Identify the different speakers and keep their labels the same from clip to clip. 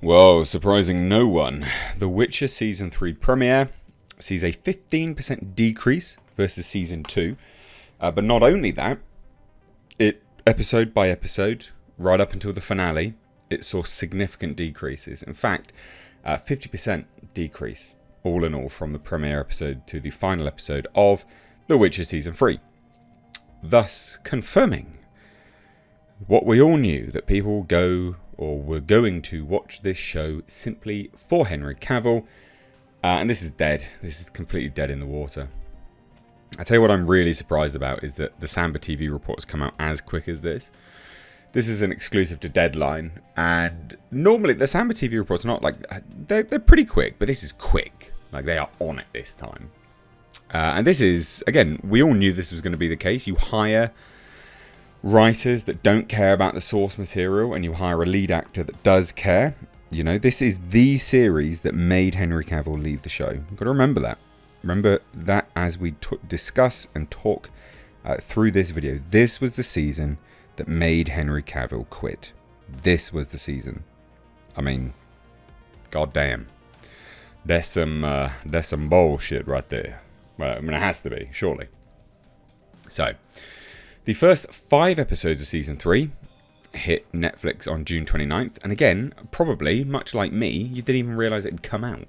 Speaker 1: Well, surprising no one, The Witcher Season 3 premiere sees a 15% decrease versus Season 2. But not only that, it episode by episode, right up until the finale, it saw significant decreases. In fact, 50% decrease, all in all, from the premiere episode to the final episode of The Witcher Season 3. Thus confirming what we all knew, that people were going to watch this show simply for Henry Cavill. And this is dead. This is completely dead in the water. I tell you what I'm really surprised about is that the Samba TV reports come out as quick as this. This is an exclusive to Deadline. And normally the Samba TV reports are not like... They're pretty quick, but this is quick. Like, they are on it this time. And this is, again, we all knew this was going to be the case. You hire writers that don't care about the source material, and you hire a lead actor that does care. You know, this is the series that made Henry Cavill leave the show. You've got to remember that. Remember that as we discuss and talk through this video. This was the season that made Henry Cavill quit. This was the season. I mean, goddamn. There's some bullshit right there. Well, I mean, it has to be, surely. So, the first 5 episodes of Season 3 hit Netflix on June 29th. And again, probably, much like me, you didn't even realise it had come out.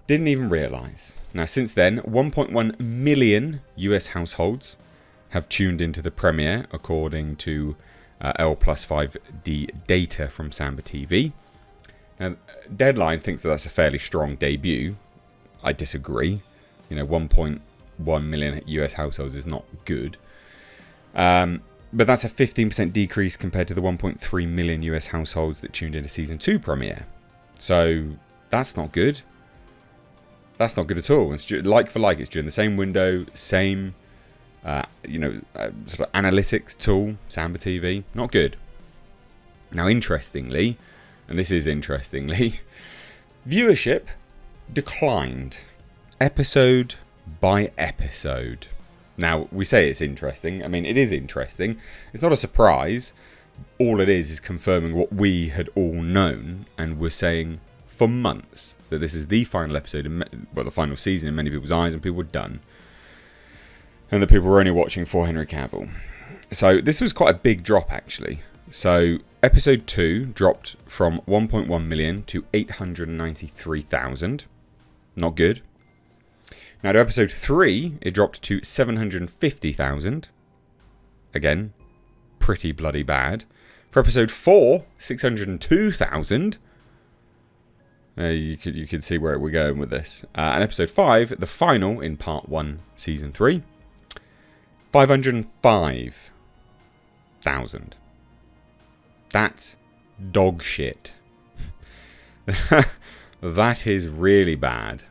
Speaker 1: Didn't even realise. Now, since then, 1.1 million US households have tuned into the premiere, according to L+5D data from Samba TV. Now, Deadline thinks that that's a fairly strong debut. I disagree. You know, 1.1 million US households is not good. But that's a 15% decrease compared to the 1.3 million US households that tuned into Season 2 premiere. So, that's not good. That's not good at all. It's like for like. It's during the same window, same, sort of analytics tool, Samba TV. Not good. Now, interestingly, and this is interestingly, viewership declined episode by episode. Now, we say it's interesting. I mean, it is interesting. It's not a surprise. All it is confirming what we had all known and were saying for months, that this is the final episode, the final season in many people's eyes, and people were done. And that people were only watching for Henry Cavill. So this was quite a big drop, actually. So episode 2 dropped from 1.1 million to 893,000. Not good. Now to episode 3, it dropped to 750,000. Again, pretty bloody bad. For episode 4, 602,000. You could see where we're going with this. And episode 5, the final in part 1, season 3, 505,000. That's dog shit. That is really bad.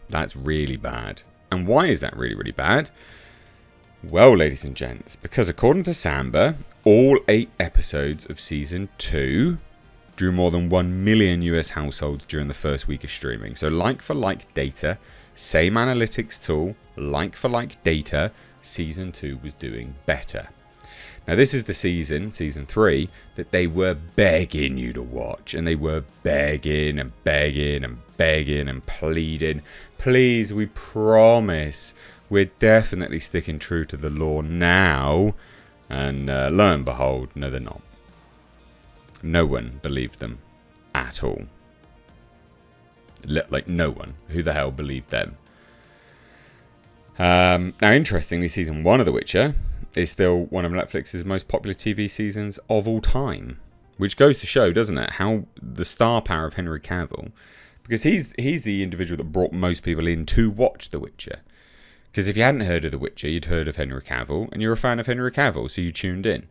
Speaker 1: That's really bad. And why is that really, really bad? Well, ladies and gents, because according to Samba, all 8 episodes of season 2 drew more than 1 million US households during the first week of streaming. So like for like data, same analytics tool, like for like data, season 2 was doing better. Now this is the season 3, that they were begging you to watch. And they were begging and begging and begging and pleading. Please, we promise, we're definitely sticking true to the law now. And lo and behold, no they're not. No one believed them at all. Like, no one. Who the hell believed them? Now, interestingly, season 1 of The Witcher is still one of Netflix's most popular TV seasons of all time. Which goes to show, doesn't it, how the star power of Henry Cavill. Because he's the individual that brought most people in to watch The Witcher. Because if you hadn't heard of The Witcher, you'd heard of Henry Cavill, and you're a fan of Henry Cavill, so you tuned in.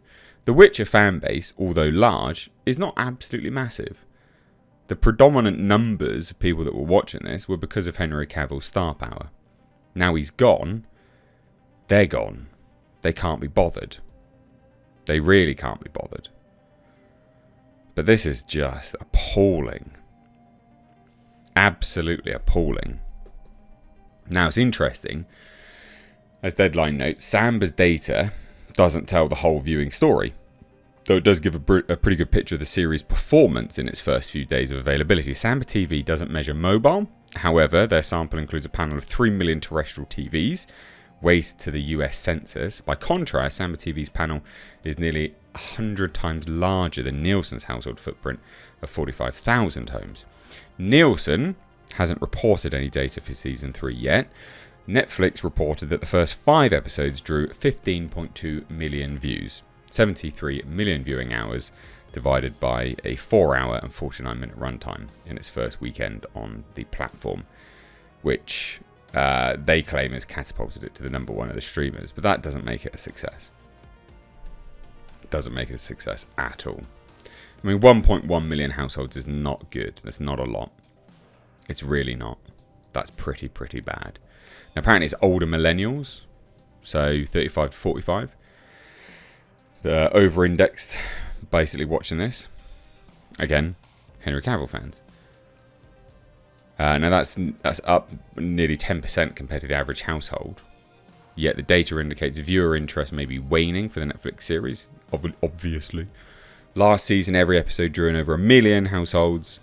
Speaker 1: The Witcher fan base, although large, is not absolutely massive. The predominant numbers of people that were watching this were because of Henry Cavill's star power. Now he's gone, they're gone. They can't be bothered. They really can't be bothered. But this is just appalling. Absolutely appalling. Now it's interesting, as Deadline notes, Samba's data doesn't tell the whole viewing story. though it does give a pretty good picture of the series' performance in its first few days of availability. Samba TV doesn't measure mobile. However, their sample includes a panel of 3 million terrestrial TVs, weighted to the US census. By contrast, Samba TV's panel is nearly 100 times larger than Nielsen's household footprint of 45,000 homes. Nielsen hasn't reported any data for season 3 yet. Netflix reported that the first 5 episodes drew 15.2 million views, 73 million viewing hours, divided by a 4-hour and 49-minute runtime in its first weekend on the platform, which they claim has catapulted it to the number 1 of the streamers, but that doesn't make it a success. It doesn't make it a success at all. I mean, 1.1 million households is not good. That's not a lot. It's really not. That's pretty bad. Now, apparently it's older millennials, so 35 to 45. They're over-indexed, basically watching this. Again, Henry Cavill fans. Now that's up nearly 10% compared to the average household. Yet the data indicates viewer interest may be waning for the Netflix series, obviously. Last season, every episode drew in over 1 million households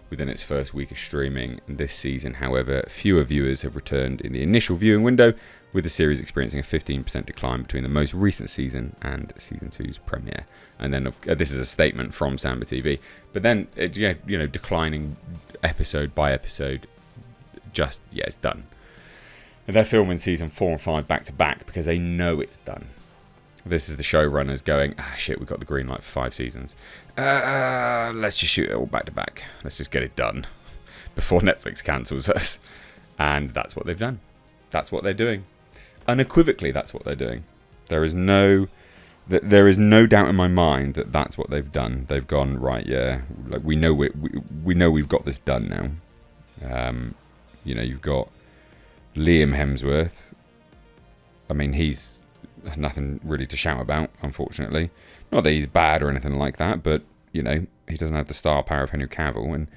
Speaker 1: within its first week of streaming. This season, however, fewer viewers have returned in the initial viewing window, with the series experiencing a 15% decline between the most recent season and season 2's premiere. And then this is a statement from Samba TV, but then declining episode by episode. It's done. And they're filming season 4 and 5 back to back because they know it's done. This is the showrunners going, shit, we've got the green light for 5 seasons. Let's just shoot it all back to back. Let's just get it done before Netflix cancels us. And that's what they've done. That's what they're doing. Unequivocally, that's what they're doing. There is no doubt in my mind that that's what they've done. They've gone, right, yeah, like we know we've got this done now. You've got Liam Hemsworth. I mean, he's nothing really to shout about, unfortunately. Not that he's bad or anything like that, but he doesn't have the star power of Henry Cavill, and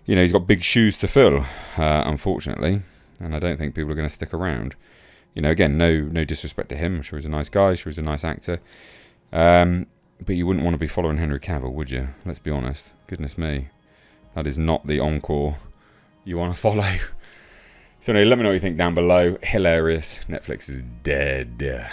Speaker 1: he's got big shoes to fill, unfortunately. And I don't think people are going to stick around. Again, no disrespect to him. I'm sure he's a nice guy. I'm sure he's a nice actor. But you wouldn't want to be following Henry Cavill, would you? Let's be honest. Goodness me. That is not the encore you want to follow. So anyway, let me know what you think down below. Hilarious. Netflix is dead.